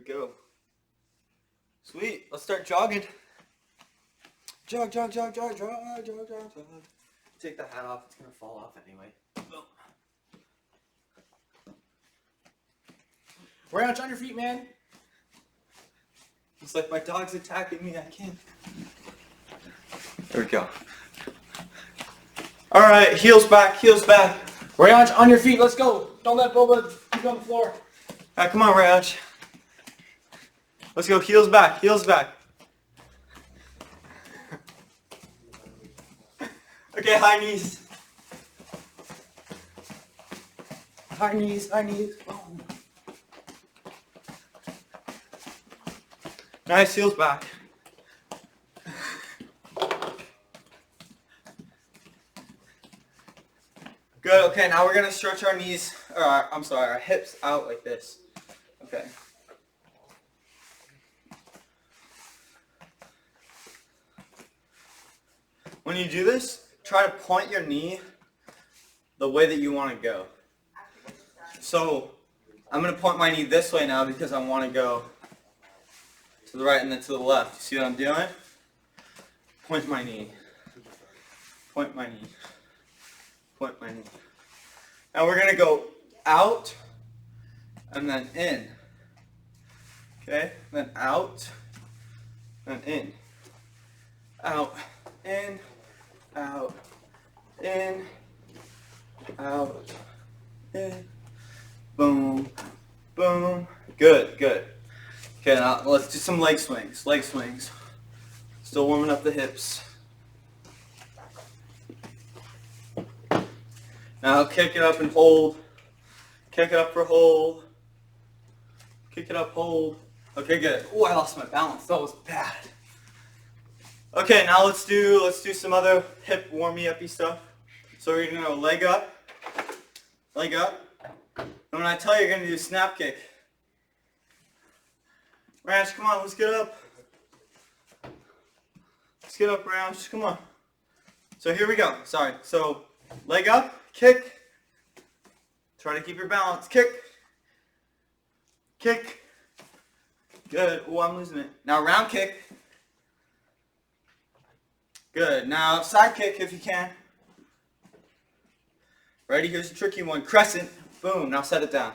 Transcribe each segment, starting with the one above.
go. Sweet. Let's start jogging. Jog, jog, jog, jog, jog, jog, jog, jog. Take the hat off. It's going to fall off anyway. Ranch on your feet, man. It's like my dog's attacking me. I can't. There we go. All right, heels back, heels back. Ranch on your feet. Let's go. Don't let Boba be on the floor. All right, come on, Raj. Let's go, heels back, heels back. Okay, high knees. High knees, high knees. Oh. Nice, heels back. Good, okay, now we're gonna stretch our knees, our hips out like this. Okay. When you do this, try to point your knee the way that you want to go. So, I'm gonna point my knee this way now because I want to go to the right and then to the left. See what I'm doing? Point my knee. Point my knee. Point my knee. Now we're going to go out and then in. Okay? Then out and in. Out, in, out, in, out, in. Boom, boom. Good, good. Okay, now let's do some leg swings. Leg swings. Still warming up the hips. Now kick it up and hold. Kick it up for hold. Kick it up, hold. Okay, good. Oh, I lost my balance. That was bad. Okay, now let's do some other hip warmy-uppy stuff. So we're gonna go leg up. Leg up. And when I tell you, you're gonna do snap kick. Ranch, come on, let's get up. Let's get up, Ranch, come on. So here we go, sorry. So, leg up, kick. Try to keep your balance, kick. Kick. Good, oh, I'm losing it. Now round kick. Good, now side kick if you can. Ready, here's a tricky one, crescent. Boom, now set it down.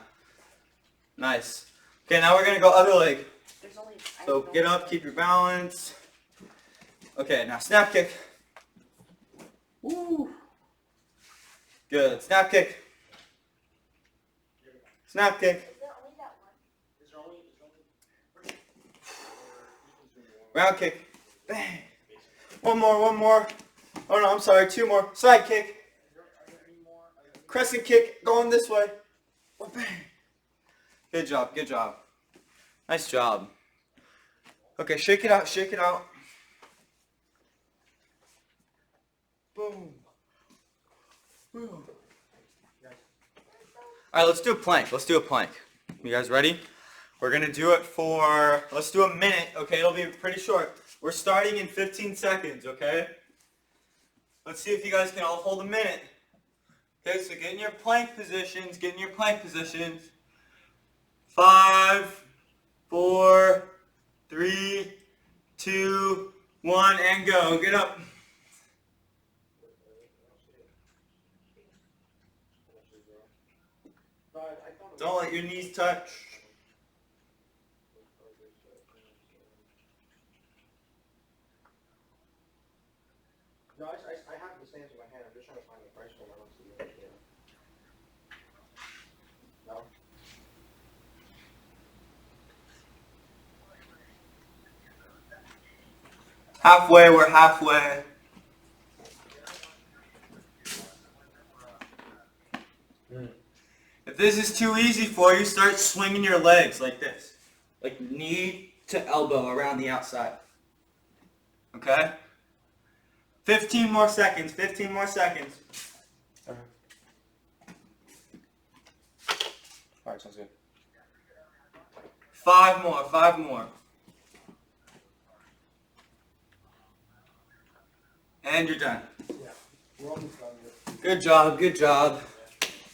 Nice. Okay, now we're gonna go other leg. So get up, keep your balance. Okay, now snap kick. Woo. Good. Snap kick. Snap kick. Round kick. Bang. One more, one more. Oh no, I'm sorry, two more. Side kick. Crescent kick, going this way. Bang. Good job, good job. Nice job. Okay, shake it out, shake it out. Boom. Boom. Alright, let's do a plank. Let's do a plank. You guys ready? We're going to do it for, let's do a minute, okay? It'll be pretty short. We're starting in 15 seconds, okay? Let's see if you guys can all hold a minute. Okay, so get in your plank positions, get in your plank positions. 5, 4, 3, 2, 1, and go. Get up. Don't let your knees touch. No, I have the stands in my hand. I'm just trying to find the price for my ones. No? Halfway, we're halfway. If this is too easy for you, start swinging your legs like this. Like knee to elbow around the outside. Okay? 15 more seconds, 15 more seconds. Alright, sounds good. 5 more, 5 more. And you're done. Yeah, we're almost done here. Good job, good job.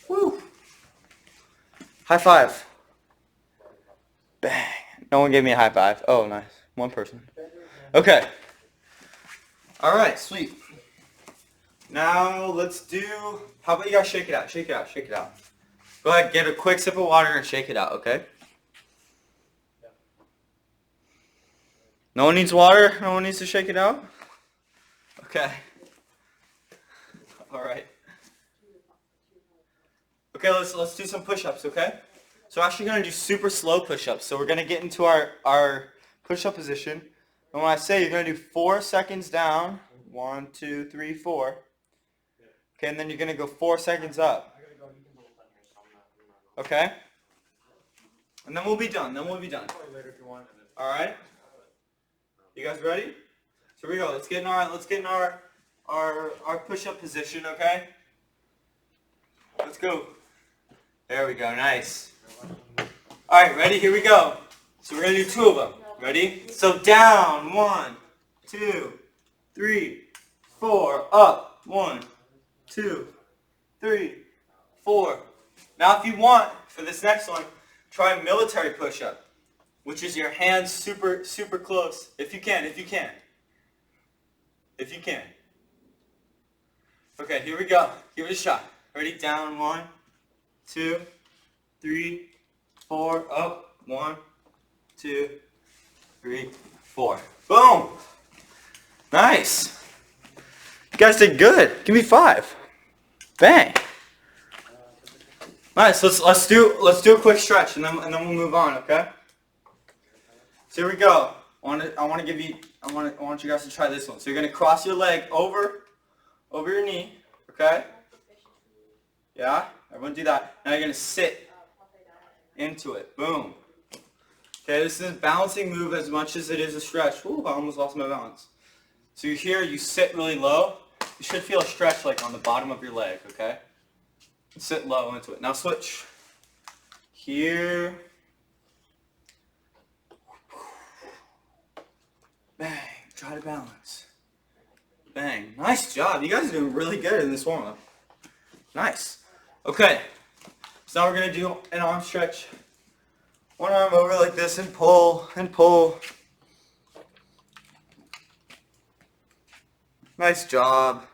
Woo. High five. Bang. No one gave me a high five. Oh, nice. One person. Okay. All right, sweet. Now let's do. How about you guys shake it out? Shake it out. Shake it out. Go ahead, get a quick sip of water and shake it out. Okay. No one needs water. No one needs to shake it out. Okay. All right. Okay, let's do some push-ups. Okay. So we're actually gonna do super slow push-ups. So we're gonna get into our push-up position. And when I say you're gonna do 4 seconds down, 1, 2, 3, 4. Okay, and then you're gonna go 4 seconds up. Okay. And then we'll be done. All right. You guys ready? So here we go. Let's get in our push-up position. Okay. Let's go. There we go. Nice. All right. Ready? Here we go. So we're gonna do 2 of them. Ready? So down. 1, 2, 3, 4. Up. 1, 2, 3, 4. Now, if you want, for this next one, try military push-up, which is your hands super close. If you can. Okay, here we go. Give it a shot. Ready? Down. 1, 2, 3, 4. Up. 1, 2, 3, 4. Boom. Nice. You guys did good. Give me 5. Bang. Nice. Let's do a quick stretch and then we'll move on. Okay. So here we go. I want you guys to try this one. So you're gonna cross your leg over your knee. Okay. Yeah. Everyone do that. Now you're gonna sit into it. Boom. Okay. This is a balancing move as much as it is a stretch. Ooh, I almost lost my balance. So here you sit really low. You should feel a stretch like on the bottom of your leg. Okay. Sit low into it. Now switch. Here. Bang. Try to balance. Bang. Nice job. You guys are doing really good in this warm-up. Nice. Okay. So now we're going to do an arm stretch. One arm over like this and pull and pull. Nice job.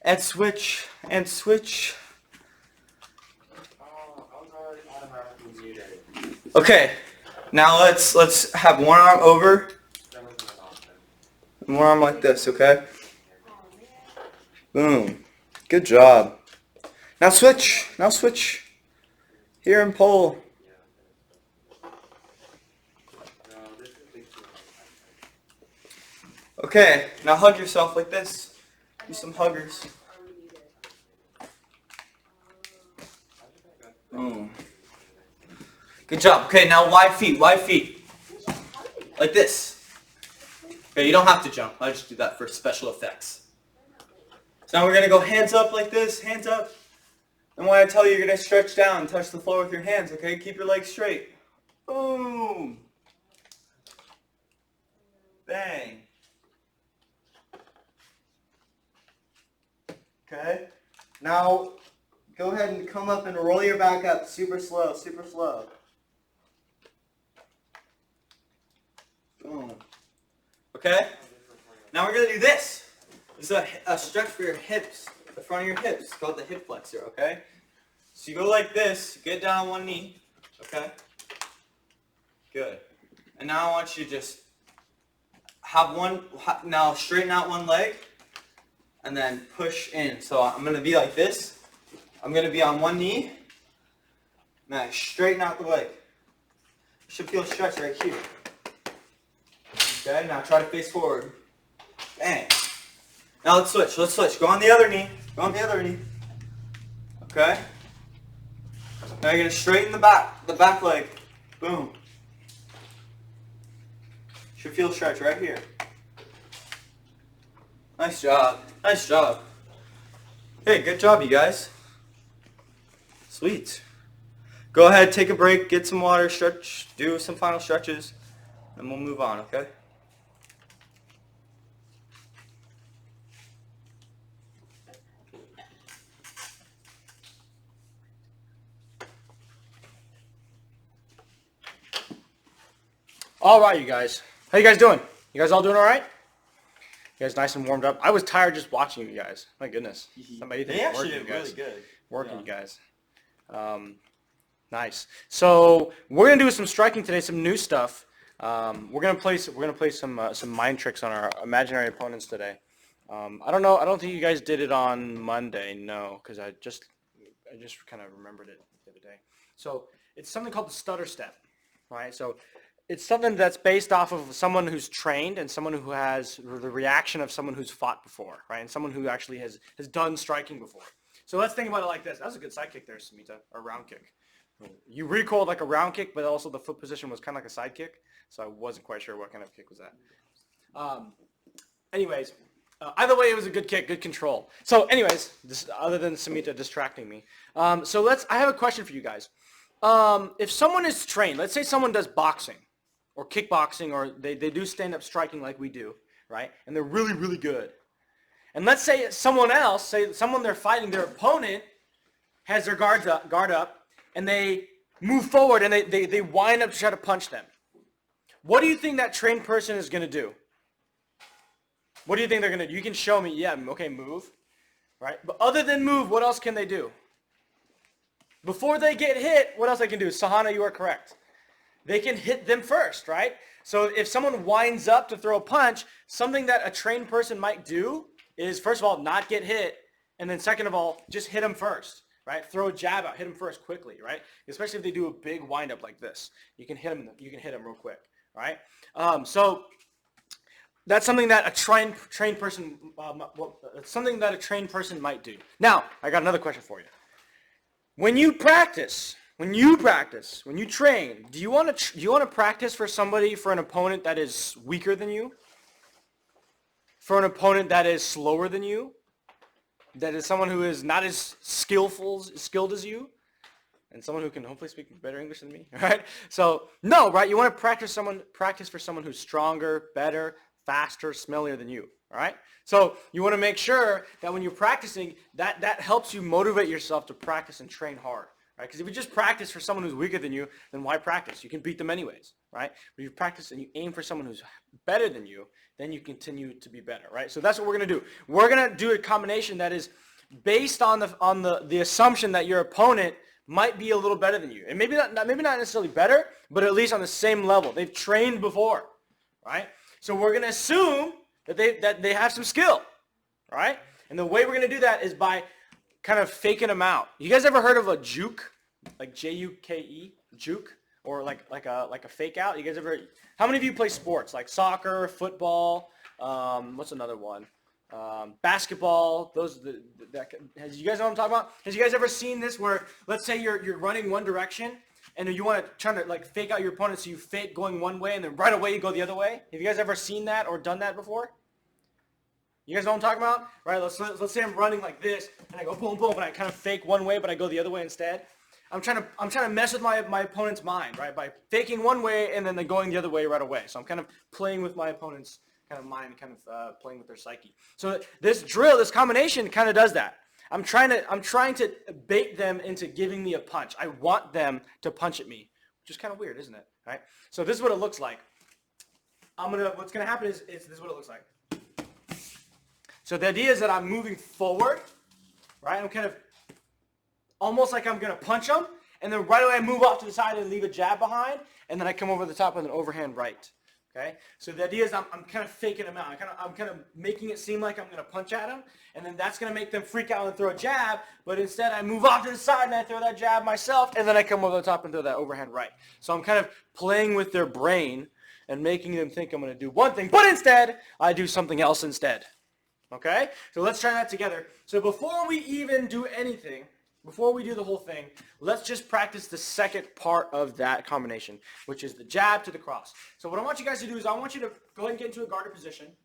And switch, and switch. Okay, now let's have one arm over, and one arm like this, okay? Boom. Good job. Now switch. Here and pull. Okay, now hug yourself like this. Do some huggers. Boom. Good job. Okay, now wide feet. Like this. Okay, you don't have to jump. I just do that for special effects. So now we're going to go hands up like this, hands up. And when I tell you, you're going to stretch down and touch the floor with your hands, okay? Keep your legs straight. Boom. Bang. Okay, now go ahead and come up and roll your back up super slow. Boom. Okay, now we're going to do this. This is a stretch for your hips, the front of your hips. It's called the hip flexor, okay? So you go like this, get down on one knee, okay? Good. And now I want you to just now straighten out one leg. And then push in. So I'm going to be like this. I'm going to be on one knee. Now straighten out the leg. You should feel a stretch right here. Okay, now try to face forward. Bang. Now let's switch. Go on the other knee. Okay. Now you're going to straighten the back leg. Boom. Should feel a stretch right here. Nice job. Hey, good job, you guys. Sweet. Go ahead, take a break, get some water, stretch, do some final stretches, and we'll move on, okay? All right, you guys. How you guys doing? You guys all doing all right? You guys nice and warmed up? I was tired just watching you guys. My goodness. Somebody They actually did really good. Working, you guys. Nice. So we're gonna do some striking today, some new stuff. We're gonna play some mind tricks on our imaginary opponents today. I don't know. I don't think you guys did it on Monday. No, because I just kind of remembered it the other day. So it's something called the stutter step, right? So it's something that's based off of someone who's trained and someone who has the reaction of someone who's fought before, right? And someone who actually has done striking before. So let's think about it like this. That was a good side kick there, Samita, or round kick. You recoiled like a round kick, but also the foot position was kind of like a side kick. So I wasn't quite sure what kind of kick was that. Anyways, either way, it was a good kick, good control. So anyways, other than Samita distracting me. I have a question for you guys. If someone is trained, let's say someone does boxing or kickboxing, or they do stand-up striking like we do, right? And they're really, really good. And let's say someone else, say someone they're fighting, their opponent has their guard up, and they move forward and they wind up to try to punch them. What do you think that trained person is going to do? What do you think they're going to do? You can show me, yeah, okay, move, right? But other than move, what else can they do? Before they get hit, what else they can do? Sahana, you are correct. They can hit them first, right? So if someone winds up to throw a punch, something that a trained person might do is, first of all, not get hit, and then second of all, just hit them first, right? Throw a jab out, hit them first quickly, right? Especially if they do a big windup like this, you can hit them real quick, right? So that's something that a trained person, something that a trained person might do. Now, I got another question for you. When you train, do you want to practice for an opponent that is weaker than you? For an opponent that is slower than you? That is someone who is not as skilled as you? And someone who can hopefully speak better English than me, right? So, no, right? You want to practice for someone who's stronger, better, faster, smellier than you, all right? So you want to make sure that when you're practicing, that helps you motivate yourself to practice and train hard, right? Because if you just practice for someone who's weaker than you, then why practice? You can beat them anyways, right? But if you practice and you aim for someone who's better than you, then you continue to be better, right? So that's what we're going to do. We're going to do a combination that is based on the assumption that your opponent might be a little better than you. And maybe not necessarily better, but at least on the same level. They've trained before, right? So we're going to assume that they have some skill, right? And the way we're going to do that is by kind of faking them out. You guys ever heard of a juke? Like J-U-K-E, juke? Or like a fake out? You guys ever? How many of you play sports? Like soccer, football, what's another one? Basketball. You guys know what I'm talking about? Has you guys ever seen this where, let's say you're running one direction, and you want to try to like fake out your opponent, so you fake going one way, and then right away you go the other way? Have you guys ever seen that or done that before? You guys know what I'm talking about? Right, let's say I'm running like this, and I go boom, boom, and I kind of fake one way, but I go the other way instead. I'm trying to mess with my opponent's mind, right, by faking one way and then going the other way right away. So I'm kind of playing with my opponent's kind of mind, kind of playing with their psyche. So this drill, this combination kind of does that. I'm trying to bait them into giving me a punch. I want them to punch at me, which is kind of weird, isn't it? Right? So this is what it looks like. What's gonna happen is this is what it looks like. So the idea is that I'm moving forward, right? I'm kind of almost like I'm gonna punch them, and then right away I move off to the side and leave a jab behind, and then I come over the top with an overhand right. Okay, so the idea is I'm kind of faking them out. I'm kind of making it seem like I'm going to punch at them, and then that's going to make them freak out and throw a jab, but instead I move off to the side and I throw that jab myself, and then I come over the top and throw that overhand right. So I'm kind of playing with their brain and making them think I'm going to do one thing, but instead I do something else instead. Okay, so let's try that together. So before we even do anything, before we do the whole thing, let's just practice the second part of that combination, which is the jab to the cross. So what I want you guys to do is I want you to go ahead and get into a guarded position,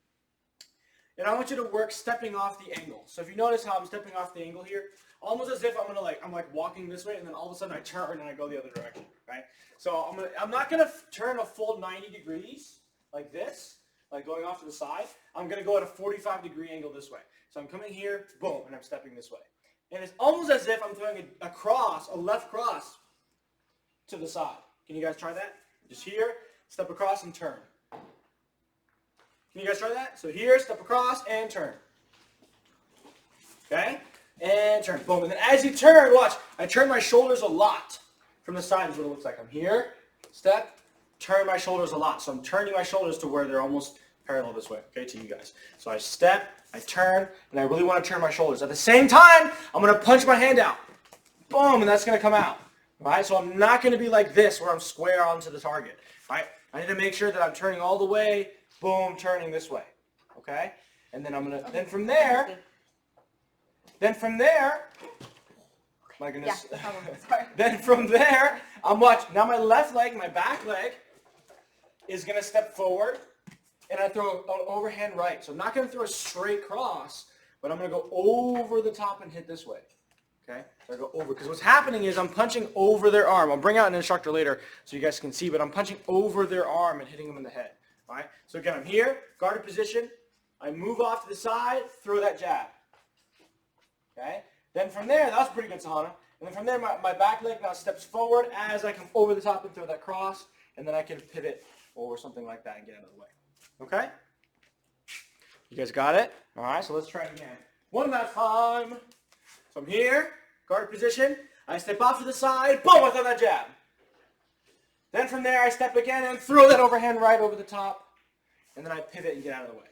and I want you to work stepping off the angle. So if you notice how I'm stepping off the angle here, almost as if I'm walking this way, and then all of a sudden I turn and I go the other direction, right? So I'm not gonna turn a full 90 degrees like this, like going off to the side. I'm gonna go at a 45-degree angle this way. So I'm coming here, boom, and I'm stepping this way. And it's almost as if I'm throwing a left cross to the side. Can you guys try that? Just here, step across, and turn. Can you guys try that? So here, step across, and turn. Okay? And turn. Boom. And then as you turn, watch, I turn my shoulders a lot from the side is what it looks like. I'm here, step, turn my shoulders a lot. So I'm turning my shoulders to where they're almost parallel this way, okay, to you guys. So I step, I turn, and I really want to turn my shoulders. At the same time, I'm going to punch my hand out. Boom, and that's going to come out. All right? So I'm not going to be like this where I'm square onto the target. All right? I need to make sure that I'm turning all the way, boom, turning this way. Okay? And then I'm going to, then from there, my goodness. Yeah, no problem. Sorry. Then from there, I'm watching. Now my left leg, my back leg, is going to step forward, and I throw an overhand right. So I'm not going to throw a straight cross, but I'm going to go over the top and hit this way. Okay? So I go over. Because what's happening is I'm punching over their arm. I'll bring out an instructor later so you guys can see, but I'm punching over their arm and hitting them in the head. All right? So again, I'm here, guarded position. I move off to the side, throw that jab. Okay? Then from there, that was pretty good, Sahana. And then from there, my back leg now steps forward as I come over the top and throw that cross, and then I can pivot or something like that and get out of the way. Okay? You guys got it? All right, so let's try it again. One last time. So I'm here, guard position. I step off to the side. Boom, I throw that jab. Then from there, I step again and throw that overhand right over the top, and then I pivot and get out of the way.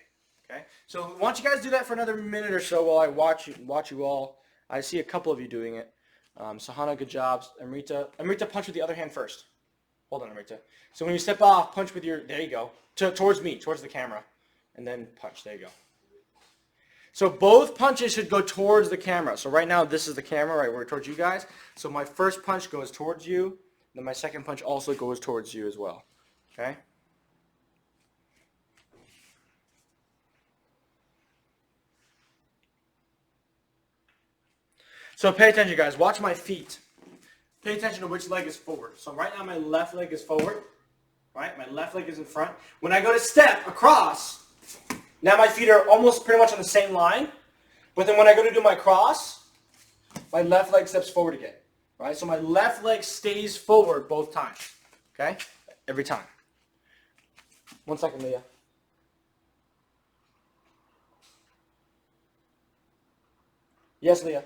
Okay? So I want you guys to do that for another minute or so while I watch you all. I see a couple of you doing it. Sahana, good jobs. Amrita, punch with the other hand first. Hold on, Amrita. So when you step off, punch with your, there you go, towards me, towards the camera, and then punch. There you go. So both punches should go towards the camera. So right now, this is the camera, right, where towards you guys. So my first punch goes towards you, then my second punch also goes towards you as well. Okay? So pay attention, guys. Watch my feet. Pay attention to which leg is forward. So right now my left leg is forward. Right? My left leg is in front. When I go to step across, now my feet are almost pretty much on the same line. But then when I go to do my cross, my left leg steps forward again. Right? So my left leg stays forward both times. Okay? Every time. 1 second, Leah. Yes, Leah.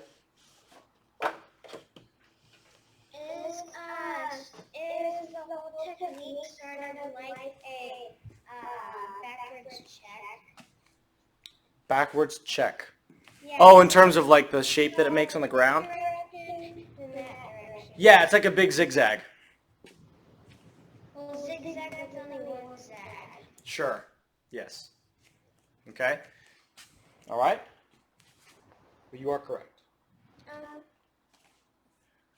Is the whole technique sort of like a backwards check? Backwards check. Yeah. Oh, in terms of like the shape that it makes on the ground? In that direction. Yeah, it's like a big zigzag. Well, zigzag is only one zag. Sure. Yes. Okay. All right. You are correct.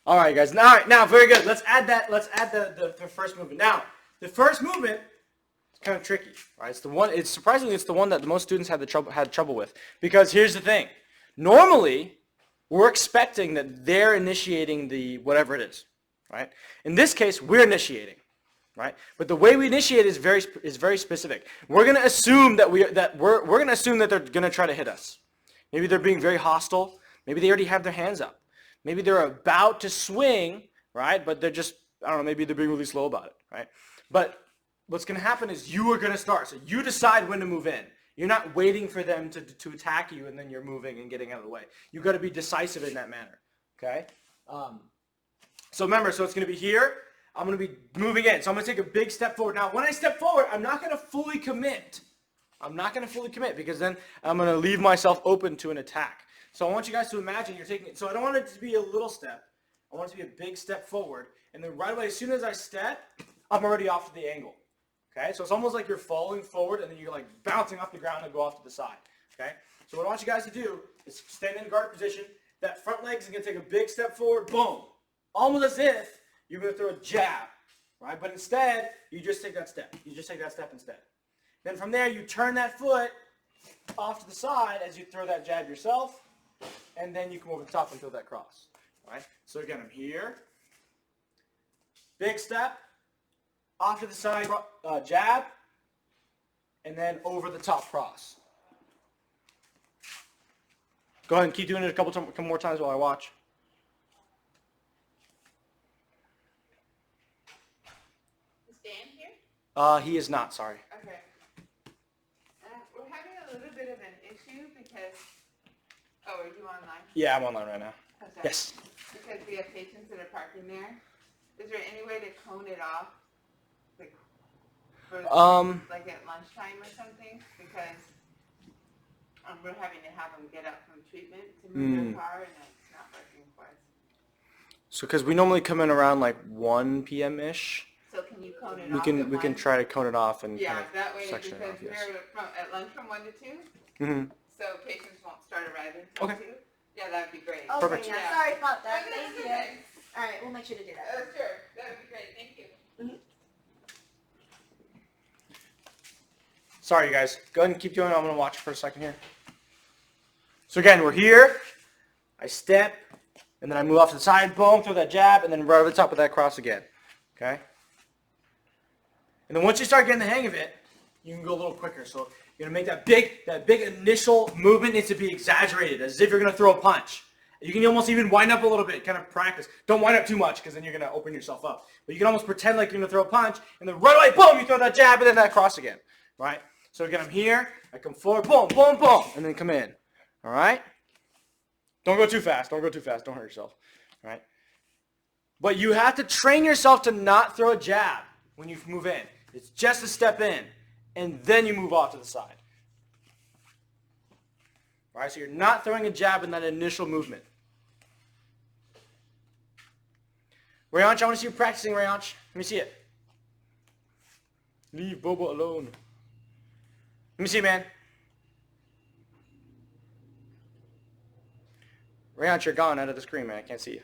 All right, guys. Now, very good. Let's add that. Let's add the first movement. Now, the first movement is kind of tricky. Right? It's the one. It's surprisingly, it's the one that the most students had trouble with. Because here's the thing. Normally, we're expecting that they're initiating the whatever it is. Right? In this case, we're initiating. Right? But the way we initiate is very specific. We're going to assume that we're going to assume that they're going to try to hit us. Maybe they're being very hostile. Maybe they already have their hands up. Maybe they're about to swing, right? But they're just, I don't know, maybe they're being really slow about it, right? But what's going to happen is you are going to start. So you decide when to move in. You're not waiting for them to attack you and then you're moving and getting out of the way. You've got to be decisive in that manner, okay? So remember, so it's going to be here. I'm going to be moving in. So I'm going to take a big step forward. Now, when I step forward, I'm not going to fully commit. I'm not going to fully commit because then I'm going to leave myself open to an attack. So I want you guys to imagine you're taking it. So I don't want it to be a little step. I want it to be a big step forward. And then right away, as soon as I step, I'm already off to the angle. Okay? So it's almost like you're falling forward and then you're like bouncing off the ground and go off to the side. Okay? So what I want you guys to do is stand in guard position. That front leg is going to take a big step forward. Boom. Almost as if you're going to throw a jab. Right? But instead, you just take that step. You just take that step instead. Then from there, you turn that foot off to the side as you throw that jab yourself. And then you come over the top and throw that cross. All right? So again, I'm here. Big step. Off to the side, jab. And then over the top cross. Go ahead and keep doing it a couple more times while I watch. Stand here. He is not, sorry. Okay. We're having a little bit of an issue because, oh, are you online? Yeah, I'm online right now. Okay. Yes. Because we have patients that are parking there. Is there any way to cone it off? Like, for, like at lunchtime or something? Because we're having to have them get up from treatment to move their car and it's not working for us. So, because we normally come in around like 1 p.m.-ish. So can you cone it We off? can at 1? try to cone it off and Yeah, kind of that way section because it off, yes. we're at lunch from 1 to 2. Mm-hmm. So patients won't start arriving till Okay. 2? Yeah, that'd be great. Okay, Perfect. yeah, Yeah. sorry about that. Oh, no, Thank that's you. okay. All right, we'll make sure to do that. Sure, that would be great. Thank you. Sorry, you guys. Go ahead and keep doing. I'm going to watch for a second here. So again, we're here. I step, and then I move off to the side, boom, throw that jab, and then right over the top of that cross again. Okay? And then once you start getting the hang of it, you can go a little quicker. So you're going to make that big initial movement needs to be exaggerated, as if you're going to throw a punch. You can almost even wind up a little bit, kind of practice. Don't wind up too much, because then you're going to open yourself up. But you can almost pretend like you're going to throw a punch, and then right away, boom, you throw that jab, and then that cross again. Right? So again, I'm here, I come forward, boom, boom, boom, and then come in. All right? Don't go too fast. Don't go too fast. Don't hurt yourself. All right? But you have to train yourself to not throw a jab when you move in. It's just a step in, and then you move off to the side. All right? So you're not throwing a jab in that initial movement. Rayanch, I want to see you practicing, Rayanch. Let me see it. Leave Bobo alone. Let me see, man. Rayanch, you're gone out of the screen, man. I can't see you.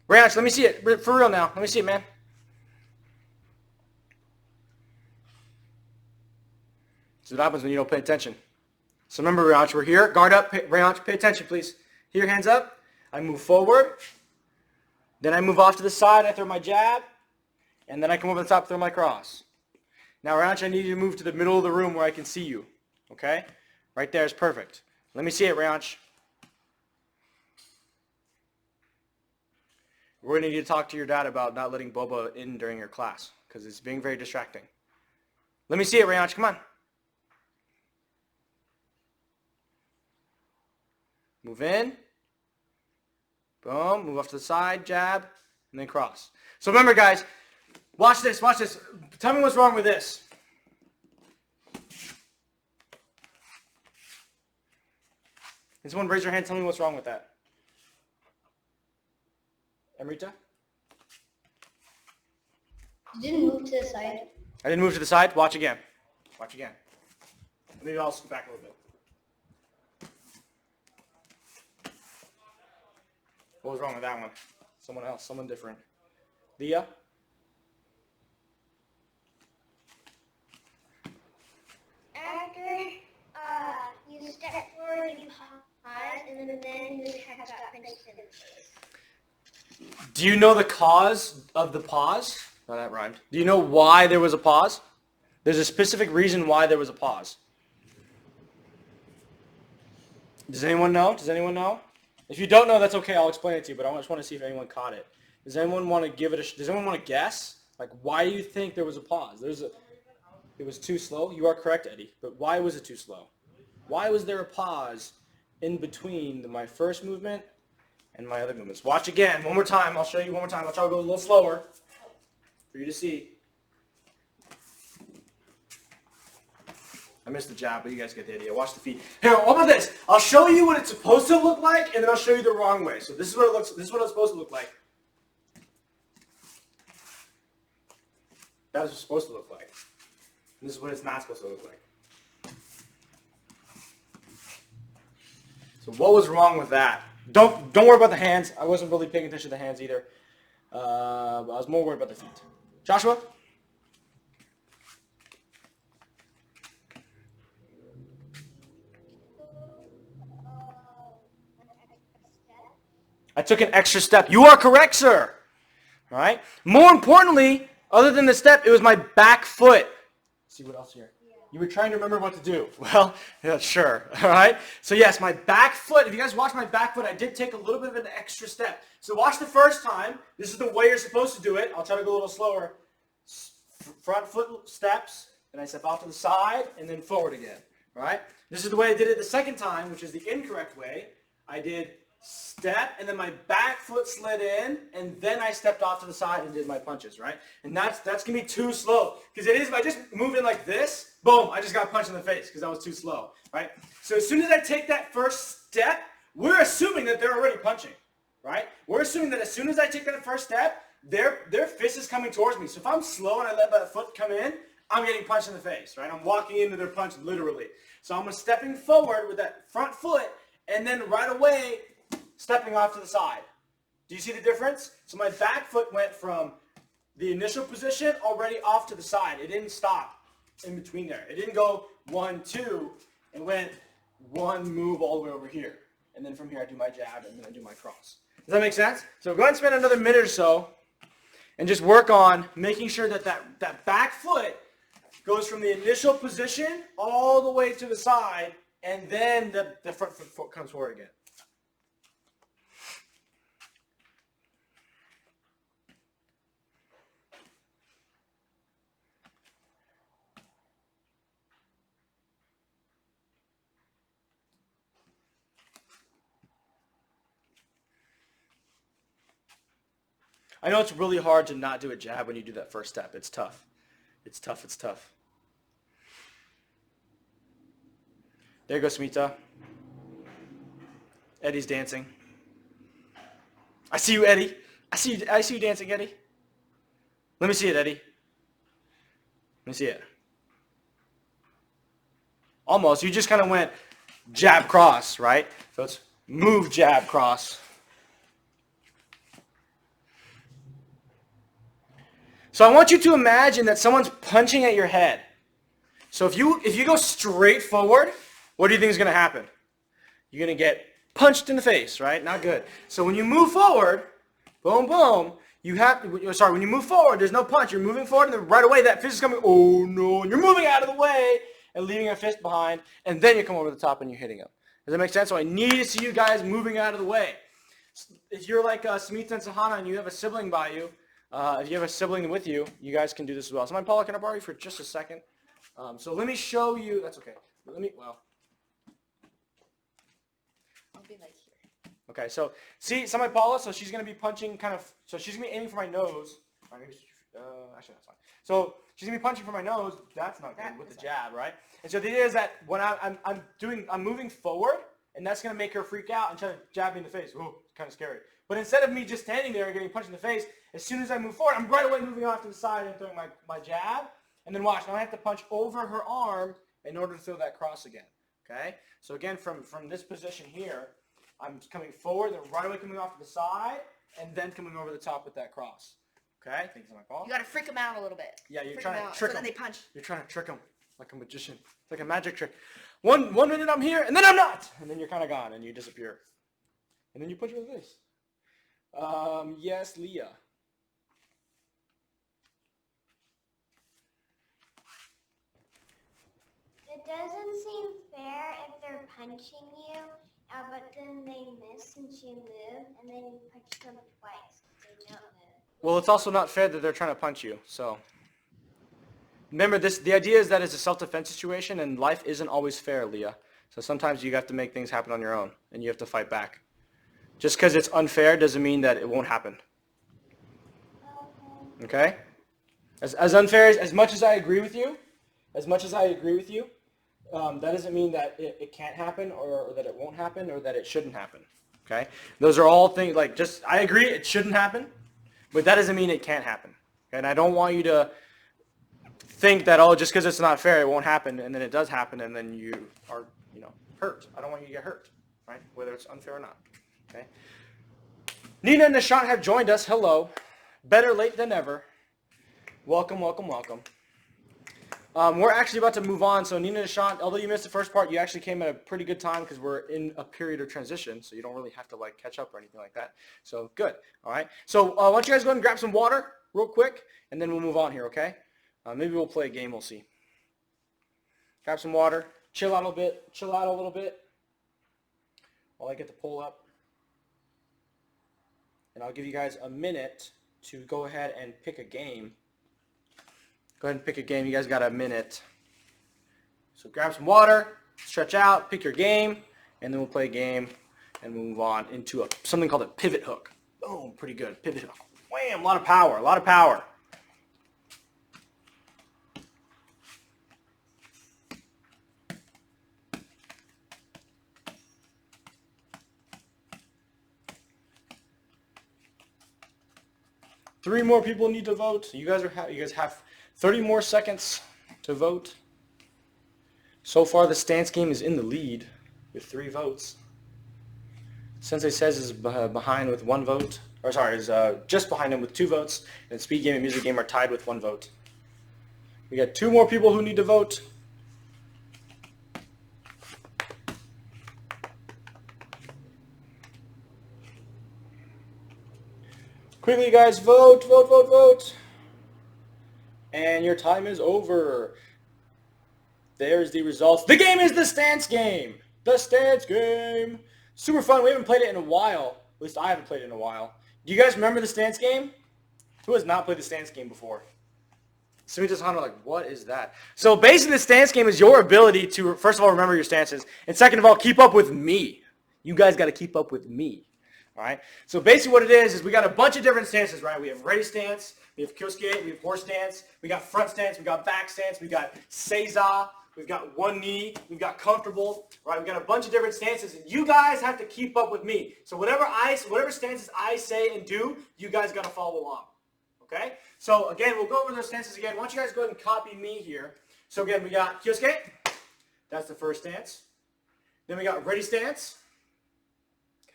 Rayanch, let me see it. For real now. Let me see it, man. This is what happens when you don't pay attention. So remember, Rayanch, we're here. Guard up. Rayanch, pay attention, please. Here, hands up. I move forward. Then I move off to the side. I throw my jab. And then I come over the top, throw my cross. Now, Rayanch, I need you to move to the middle of the room where I can see you. Okay? Right there is perfect. Let me see it, Rayanch. We're going to need to talk to your dad about not letting Boba in during your class, because it's being very distracting. Let me see it, Rayanch. Come on. Move in. Boom. Move off to the side, jab, and then cross. So remember, guys, watch this, watch this. Tell me what's wrong with this. Can someone raise your hand? Tell me what's wrong with that. Amrita? You didn't move to the side. I didn't move to the side. Watch again. Watch again. Maybe I'll scoot back a little bit. What was wrong with that one? Someone else. Someone different. Leah? After you step forward, you pause, and then you head up into the face. Do you know the cause of the pause? Oh, that rhymed. Do you know why there was a pause? There's a specific reason why there was a pause. Does anyone know? Does anyone know? If you don't know, that's okay. I'll explain it to you, but I just want to see if anyone caught it. Does anyone want to give it a... Does anyone want to guess? Like, why do you think there was a pause? It was too slow? You are correct, Eddie. But why was it too slow? Why was there a pause in between my first movement and my other movements? Watch again. One more time. I'll show you one more time. I'll try to go a little slower for you to see. I missed the jab, but you guys get the idea. Watch the feet. Here, how about this? I'll show you what it's supposed to look like, and then I'll show you the wrong way. So this is what it looks. This is what it's supposed to look like. That is what it's supposed to look like. This is what it's not supposed to look like. So what was wrong with that? Don't worry about the hands. I wasn't really paying attention to the hands either. But I was more worried about the feet. Joshua? I took an extra step. You are correct, sir. All right? More importantly, other than the step, it was my back foot. Let's see what else here. You were trying to remember what to do. Well, yeah, sure. All right? So yes, my back foot, if you guys watch my back foot, I did take a little bit of an extra step. So watch the first time. This is the way you're supposed to do it. I'll try to go a little slower. front foot steps, and I step off to the side, and then forward again. All right? This is the way I did it the second time, which is the incorrect way. I did step, and then my back foot slid in, and then I stepped off to the side and did my punches, right? And that's going to be too slow. Because it is, if I just moved in like this, boom, I just got punched in the face because that was too slow, right? So as soon as I take that first step, we're assuming that they're already punching, right? We're assuming that as soon as I take that first step, their fist is coming towards me. So if I'm slow and I let that foot come in, I'm getting punched in the face, right? I'm walking into their punch literally. So I'm stepping forward with that front foot, and then right away, stepping off to the side. Do you see the difference? So my back foot went from the initial position already off to the side. It didn't stop in between there. It didn't go 1, 2, and went 1 move all the way over here. And then from here I do my jab, and then I do my cross. Does that make sense? So go ahead and spend another minute or so and just work on making sure that that back foot goes from the initial position all the way to the side, and then the front foot comes forward again. I know it's really hard to not do a jab when you do that first step. It's tough. It's tough. It's tough. There goes Smita. Eddie's dancing. I see you, Eddie. I see you dancing, Eddie. Let me see it, Eddie. Let me see it. Almost. You just kind of went jab, cross, right? So it's move, jab, cross. So I want you to imagine that someone's punching at your head. So if you go straight forward, what do you think is going to happen? You're going to get punched in the face, right? Not good. So when you move forward, boom, boom, when you move forward, there's no punch. You're moving forward, and then right away that fist is coming, oh no, and you're moving out of the way and leaving a fist behind, and then you come over the top and you're hitting him. Does that make sense? So I need to see you guys moving out of the way. If you're like Smita and Sahana and you have a sibling by you, if you have a sibling with you, you guys can do this as well. So Paula, can I borrow you for just a second? So let me show you. That's okay. I'll be like here. Okay, so see, Paula, so she's going to be punching so she's going to be aiming for my nose. Actually, that's fine. So she's going to be punching for my nose. That's not good with the jab, right? And so the idea is that when I'm moving forward, and that's going to make her freak out and try to jab me in the face. Ooh, it's kind of scary. But instead of me just standing there and getting punched in the face, as soon as I move forward, I'm right away moving off to the side and throwing my jab. And then watch, now I have to punch over her arm in order to throw that cross again. Okay? So again, from this position here, I'm coming forward, then right away coming off to the side, and then coming over the top with that cross. Okay? Thanks, my Paul. You gotta freak them out a little bit. Yeah, you're Freak trying 'em to out, trick so them. then they punch. You're trying to trick them like a magician. It's like a magic trick. One minute I'm here, and then I'm not. And then you're kind of gone, and you disappear. And then you punch me in the face. Yes, Leah. It doesn't seem fair if they're punching you, but then they miss since you move, and then you punch them twice. They don't move. Well, it's also not fair that they're trying to punch you. So remember this. The idea is that it's a self-defense situation, and life isn't always fair, Leah. So sometimes you have to make things happen on your own, and you have to fight back. Just because it's unfair doesn't mean that it won't happen. Okay? As unfair as much as I agree with you, that doesn't mean that it can't happen or that it won't happen or that it shouldn't happen. Okay? Those are all things I agree it shouldn't happen, but that doesn't mean it can't happen. Okay? And I don't want you to think that, just because it's not fair, it won't happen, and then it does happen, and then you are, hurt. I don't want you to get hurt, right? Whether it's unfair or not. Okay? Nina and Nishant have joined us. Hello. Better late than never. Welcome, welcome, welcome. We're actually about to move on. So Nina and Nishant, although you missed the first part, you actually came at a pretty good time because we're in a period of transition, so you don't really have to catch up or anything like that. So good. All right. So why don't you guys go ahead and grab some water real quick, and then we'll move on here, okay? Maybe we'll play a game. We'll see. Grab some water. Chill out a little bit while I get the poll up. And I'll give you guys a minute to go ahead and pick a game Go ahead and pick a game. You guys got a minute. So grab some water, stretch out, pick your game, and then we'll play a game and we'll move on into something called a pivot hook. Boom, pretty good. Pivot hook. Wham, a lot of power, a lot of power. Three more people need to vote. You guys have 30 more seconds to vote. So far, the stance game is in the lead with 3 votes. Sensei Says is behind with 1 vote. Or sorry, is just behind him with 2 votes. And Speed Game and Music Game are tied with 1 vote. We got 2 more people who need to vote. Quickly, guys, vote, vote, vote, vote. And your time is over. There's the results. The game is the stance game. The stance game. Super fun. We haven't played it in a while. At least I haven't played it in a while. Do you guys remember the stance game? Who has not played the stance game before? Sumita's Hunter, like, what is that? So basically the stance game is your ability to, first of all, remember your stances. And second of all, keep up with me. You guys got to keep up with me. All right. So basically what it is we got a bunch of different stances, right? We have ready stance, we have kyosuke, we have horse stance, we got front stance, we got back stance, we got seiza, we've got one knee, we've got comfortable, right? We got a bunch of different stances, and you guys have to keep up with me. So whatever stances I say and do, you guys got to follow along. Okay? So again, we'll go over those stances again. Why don't you guys go ahead and copy me here? So again, we got kyosuke. That's the first stance. Then we got ready stance.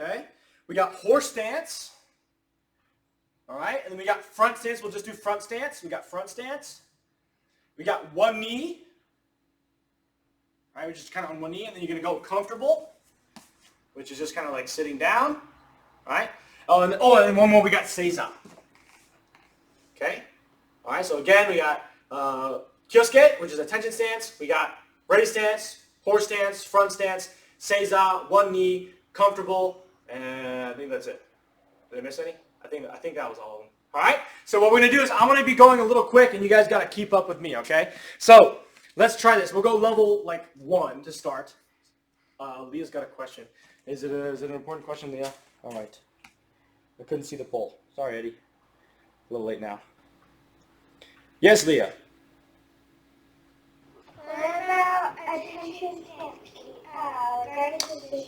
Okay? We got horse stance. All right? And then we got front stance. We'll just do front stance. We got front stance. We got one knee. All right? We're just kind of on one knee. And then you're going to go comfortable, which is just kind of like sitting down. All right? And then one more. We got seiza. Okay? All right? So again, we got kyosuke, which is a tension stance. We got ready stance, horse stance, front stance, seiza, one knee, comfortable, and I think that's it. Did I miss any? I think that was all of them. All right? So what we're going to do is I'm going to be going a little quick, and you guys got to keep up with me, okay? So let's try this. We'll go level, 1 to start. Leah's got a question. Is it an important question, Leah? All right. I couldn't see the poll. Sorry, Eddie. A little late now. Yes, Leah. What about attention stance?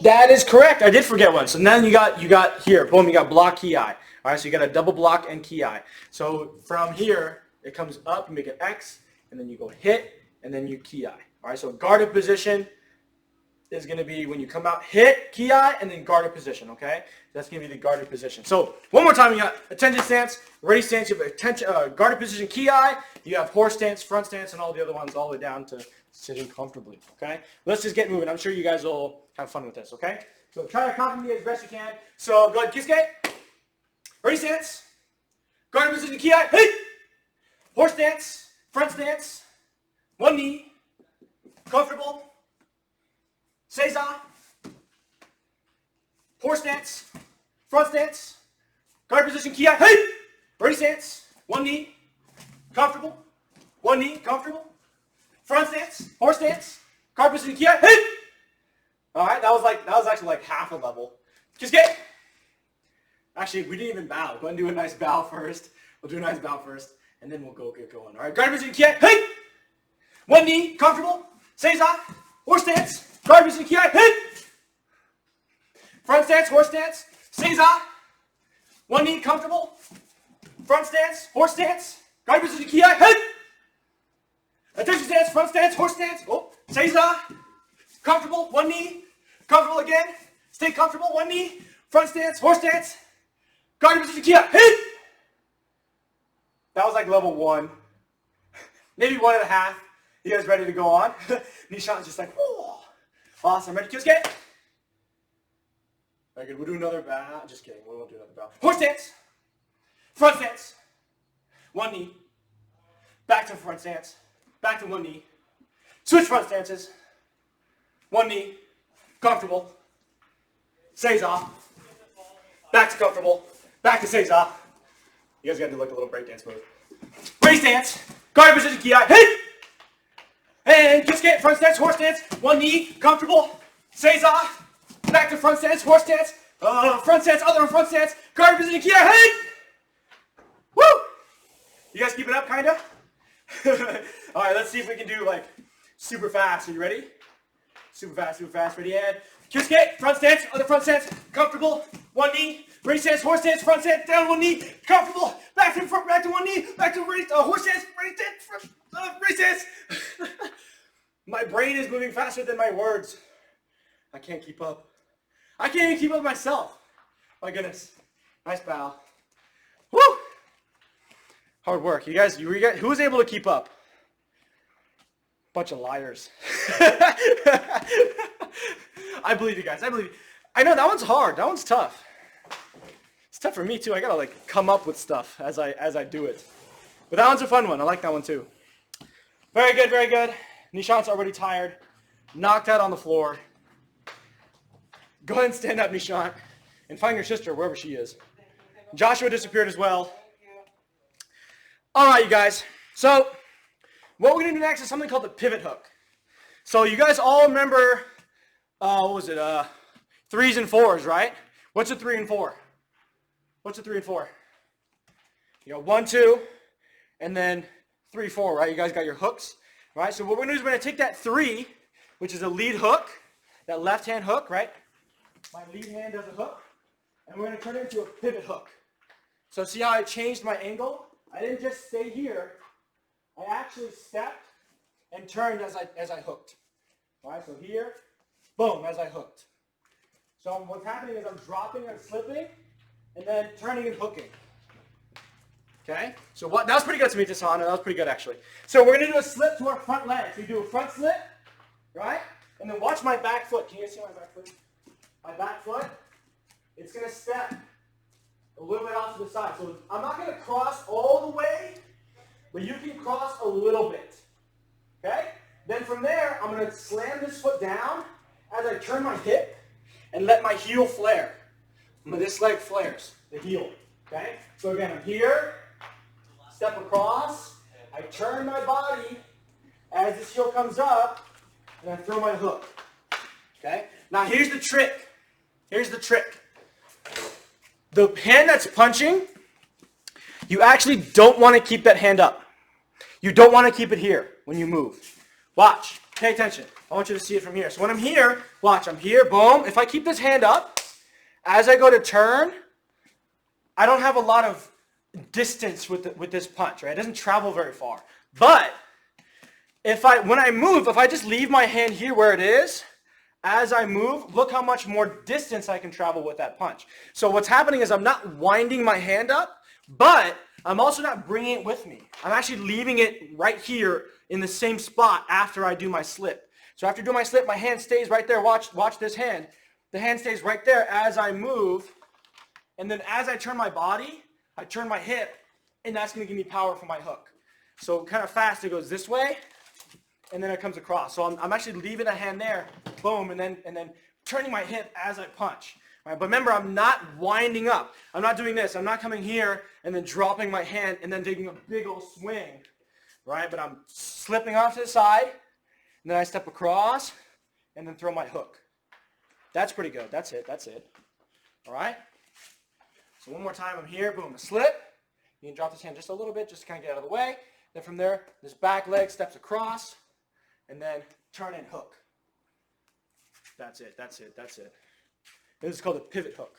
That is correct. I did forget one. So then you got here, boom, you got block ki. All right, so you got a double block and ki. So from here, it comes up, you make an X, and then you go hit, and then you ki. All right, so guarded position is going to be when you come out, hit, ki, and then guarded position, okay? That's going to be the guarded position. So one more time, you got attention stance, ready stance, you have attention, guarded position, ki, you have horse stance, front stance, and all the other ones all the way down to sitting comfortably, okay? Let's just get moving. I'm sure you guys will have fun with this, okay? So try to copy me as best you can. So go ahead, kyosuke, ready stance, guarded position, ki, hit, horse stance, front stance, one knee, comfortable, seiza, horse stance, front stance, guard position, ki, hey! Ready stance, one knee, comfortable, one knee, comfortable, front stance, horse stance, guard position, ki, hey! All right, that was actually like half a level. Kyosuke. Actually, we didn't even bow. Go ahead and do a nice bow first. We'll do a nice bow first, and then we'll get going. All right, guard position, ki, hey! One knee, comfortable, seiza, horse stance, guard position, ki, hit! Front stance, horse stance, seiza, one knee, comfortable, front stance, horse stance, guard position, ki, hit! Attention stance, front stance, horse stance, oh, seiza, comfortable, one knee, comfortable again, stay comfortable, one knee, front stance, horse stance, guard position, ki, hit! That was like level 1, maybe 1.5. You guys ready to go on? Nishan's just like, whoa. Awesome. Ready, kyosuke? Very good. We'll do another bow. Just kidding. We won't do another bow. Horse stance. Front stance. One knee. Back to front stance. Back to one knee. Switch front stances. One knee. Comfortable. Seiza. Back to comfortable. Back to seiza. You guys got to do like a little breakdance move. Ready stance. Guard position, ki, hit! And Kisuke, front stance, horse stance, one knee, comfortable. Seiza, back to front stance, horse stance, front stance, other front stance, guard position, ki, hit! Woo! You guys keep it up, kinda? All right, let's see if we can do like super fast. Are you ready? Super fast, ready, and Kisuke, front stance, other front stance, comfortable, one knee, raise stance, horse stance, front stance, down one knee, comfortable, back to front, back to one knee, back to raise, horse stance, raise stance, raise stance. My brain is moving faster than my words. I can't keep up. I can't even keep up myself. My goodness. Nice bow. Woo! Hard work. You guys, who was able to keep up? Bunch of liars. I believe you guys. I believe you. I know that one's hard. That one's tough. It's tough for me too. I gotta like come up with stuff as I do it. But that one's a fun one. I like that one too. Very good, very good. Nishant's already tired. Knocked out on the floor. Go ahead and stand up, Nishant, and find your sister wherever she is. Joshua disappeared as well. All right, you guys. So what we're going to do next is something called the pivot hook. So you guys all remember, what was it, 3s and 4s, right? What's a 3 and 4? What's a 3 and 4? You got 1, 2, and then 3, 4, right? You guys got your hooks, right? So what we're going to do is we're going to take that 3, which is a lead hook, that left-hand hook, right? My lead hand does a hook, and we're going to turn it into a pivot hook. So see how I changed my angle? I didn't just stay here. I actually stepped and turned as I hooked. All right, so here, boom, as I hooked. So what's happening is I'm dropping and slipping, and then turning and hooking. Okay? So that was pretty good to me, Tasana. That was pretty good, actually. So we're going to do a slip to our front leg. So you do a front slip, right? And then watch my back foot. Can you guys see my back foot? My back foot, it's going to step a little bit off to the side. So I'm not going to cross all the way, but you can cross a little bit. Okay? Then from there, I'm going to slam this foot down as I turn my hip and let my heel flare. This leg flares, the heel. Okay? So again, I'm here, step across, I turn my body as this heel comes up, and I throw my hook. Okay? Now here's the trick. Here's the trick. The hand that's punching, you actually don't want to keep that hand up. You don't want to keep it here when you move. Watch. Pay attention. I want you to see it from here. So when I'm here, watch. I'm here. Boom. If I keep this hand up, as I go to turn, I don't have a lot of distance with this punch, right? It doesn't travel very far. But when I move, if I just leave my hand here where it is, as I move, look how much more distance I can travel with that punch. So what's happening is I'm not winding my hand up, but I'm also not bringing it with me. I'm actually leaving it right here in the same spot after I do my slip. So after doing my slip, my hand stays right there. Watch this hand. The hand stays right there as I move. And then as I turn my body, I turn my hip, and that's going to give me power for my hook. So kind of fast, it goes this way, and then it comes across. So I'm actually leaving a hand there, boom, and then turning my hip as I punch. Right? But remember, I'm not winding up. I'm not doing this. I'm not coming here and then dropping my hand and then taking a big old swing. Right? But I'm slipping off to the side, and then I step across, and then throw my hook. That's pretty good. That's it. That's it. All right? So one more time, I'm here, boom, a slip. You can drop this hand just a little bit, just to kind of get out of the way. Then from there, this back leg steps across, and then turn and hook. That's it, that's it, that's it. This is called a pivot hook.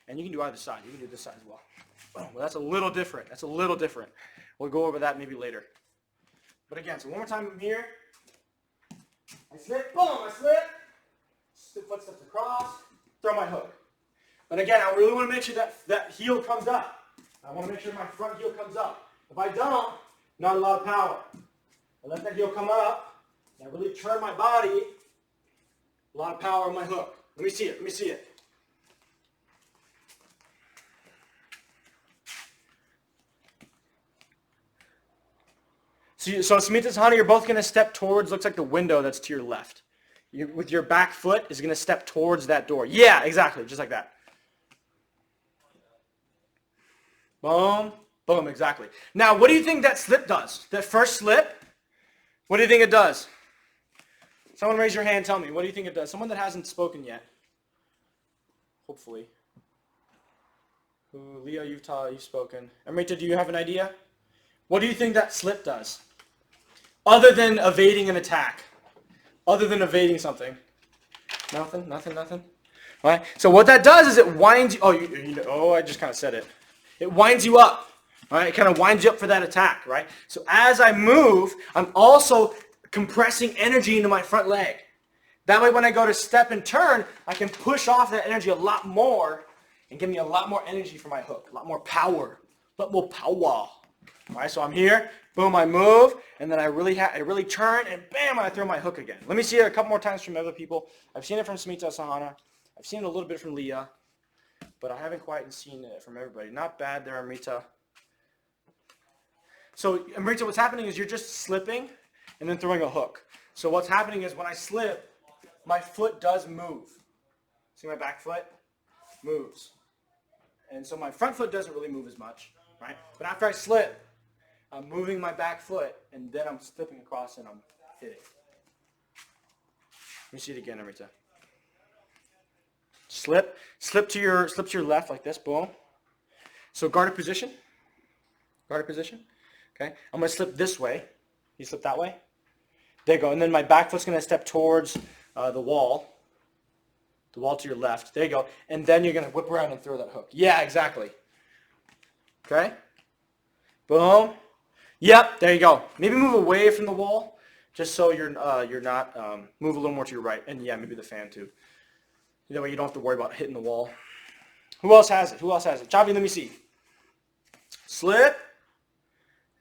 And you can do either side. You can do this side as well. Well, that's a little different. That's a little different. We'll go over that maybe later. But again, so one more time, I'm here. I slip, boom, I slip. Foot steps across, throw my hook. But again, I really want to make sure that heel comes up. I want to make sure my front heel comes up. If I don't, not a lot of power. I let that heel come up, and I really turn my body, a lot of power on my hook. Let me see it, let me see it. So Smita and Tahani, you're both going to step towards, looks like the window that's to your left. With your back foot is going to step towards that door. Yeah, exactly, just like that. Boom, Boom, exactly. Now, what do you think that slip does? That first slip, what do you think it does? Someone raise your hand, tell me. What do you think it does? Someone that hasn't spoken yet. Hopefully. Ooh, Leo, you've spoken. Amrita, do you have an idea? What do you think that slip does? Other than evading an attack. Other than evading something. Nothing? All right. So what that does is it winds you. Oh, I just kind of said it. It winds you up. All right. It kind of winds you up for that attack. Right. So as I move, I'm also compressing energy into my front leg. That way, when I go to step and turn, I can push off that energy a lot more and give me a lot more energy for my hook, a lot more power, All right. So I'm here. Boom, I move, and then I really turn, and bam, I throw my hook again. Let me see it a couple more times from other people. I've seen it from Smita Sahana. I've seen it a little bit from Leah, but I haven't quite seen it from everybody. Not bad there, Amrita. So, Amrita, what's happening is you're just slipping and then throwing a hook. So what's happening is when I slip, my foot does move. See my back foot? Moves. And so my front foot doesn't really move as much, right? But after I slip, I'm moving my back foot, and then I'm slipping across and I'm hitting. Let me see it again, Amrita. Slip to your left like this, boom. So guarded position. Okay. I'm gonna slip this way. You slip that way. There you go. And then my back foot's gonna step towards the wall to your left. There you go. And then you're gonna whip around and throw that hook. Yeah, exactly. Okay. Boom. Yep, there you go. Maybe move away from the wall, just so you're not move a little more to your right, and yeah, maybe the fan too. That way you don't have to worry about hitting the wall. Who else has it? Chavi, let me see. Slip,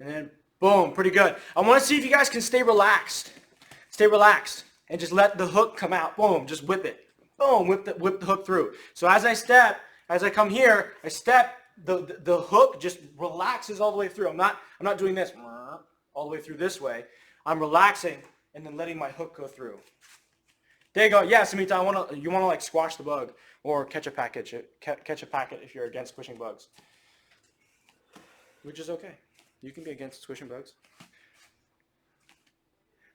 and then boom, pretty good. I want to see if you guys can stay relaxed, and just let the hook come out. Boom, just whip it. Boom, whip the hook through. So as I come here, I step. The hook just relaxes all the way through. I'm not doing this all the way through this way. I'm relaxing and then letting my hook go through. There you go. Yeah, Samita, you wanna like squash the bug or catch a packet if you're against squishing bugs, which is okay. You can be against squishing bugs.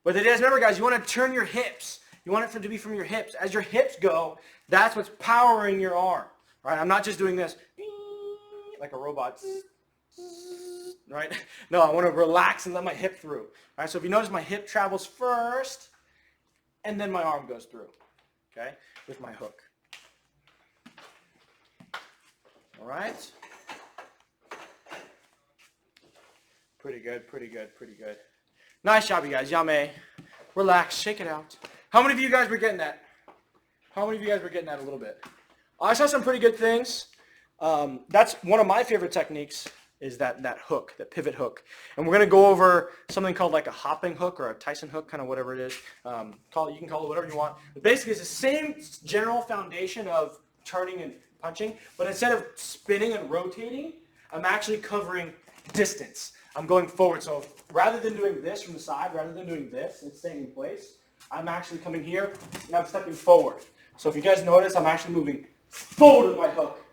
But it is, remember, guys, you want to turn your hips. You want it to be from your hips. As your hips go, that's what's powering your arm. Right? I'm not just doing this like a robot, right? No, I want to relax and let my hip through. All right, so if you notice, my hip travels first, and then my arm goes through, okay, with my hook. All right? Pretty good. Nice job, you guys. Yame. Relax, shake it out. How many of you guys were getting that? A little bit? I saw some pretty good things. That's one of my favorite techniques is that hook, that pivot hook. And we're going to go over something called like a hopping hook or a Tyson hook, kind of whatever it is. You can call it whatever you want. But basically, it's the same general foundation of turning and punching, but instead of spinning and rotating, I'm actually covering distance. I'm going forward. So rather than doing this from the side, rather than doing this and staying in place, I'm actually coming here and I'm stepping forward. So if you guys notice, I'm actually moving forward with my hook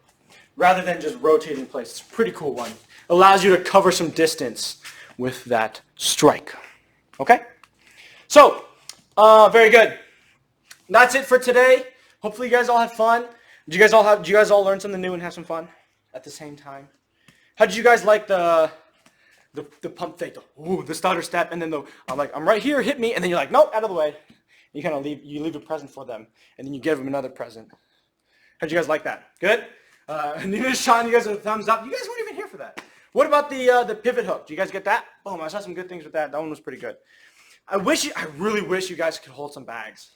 rather than just rotating in place. It's a pretty cool one. Allows you to cover some distance with that strike. Okay? So, very good. That's it for today. Hopefully you guys all had fun. Did you guys all learn something new and have some fun at the same time? How did you guys like the pump fake? The stutter step, and then I'm right here, hit me, and then you're like, nope, out of the way. You kind of leave a present for them, and then you give them another present. How'd you guys like that? Good? Nina, Sean, you guys are thumbs up. You guys weren't even here for that. What about the pivot hook? Do you guys get that? Boom, I saw some good things with that. That one was pretty good. I really wish you guys could hold some bags.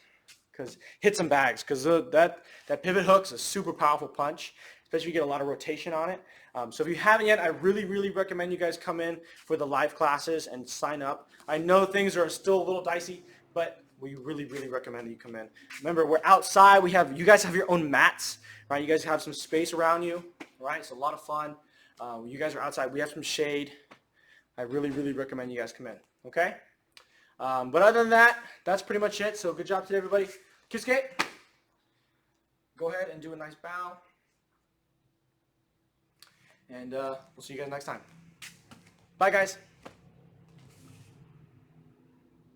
Hit some bags, because that pivot hook's a super powerful punch, especially if you get a lot of rotation on it. So if you haven't yet, I really recommend you guys come in for the live classes and sign up. I know things are still a little dicey, but we really recommend that you come in. Remember, we're outside. You guys have your own mats, right? You guys have some space around you, right? It's a lot of fun. You guys are outside. We have some shade. I really recommend you guys come in, okay? But other than that, that's pretty much it. So good job today, everybody. Kisuke, go ahead and do a nice bow. And we'll see you guys next time. Bye, guys.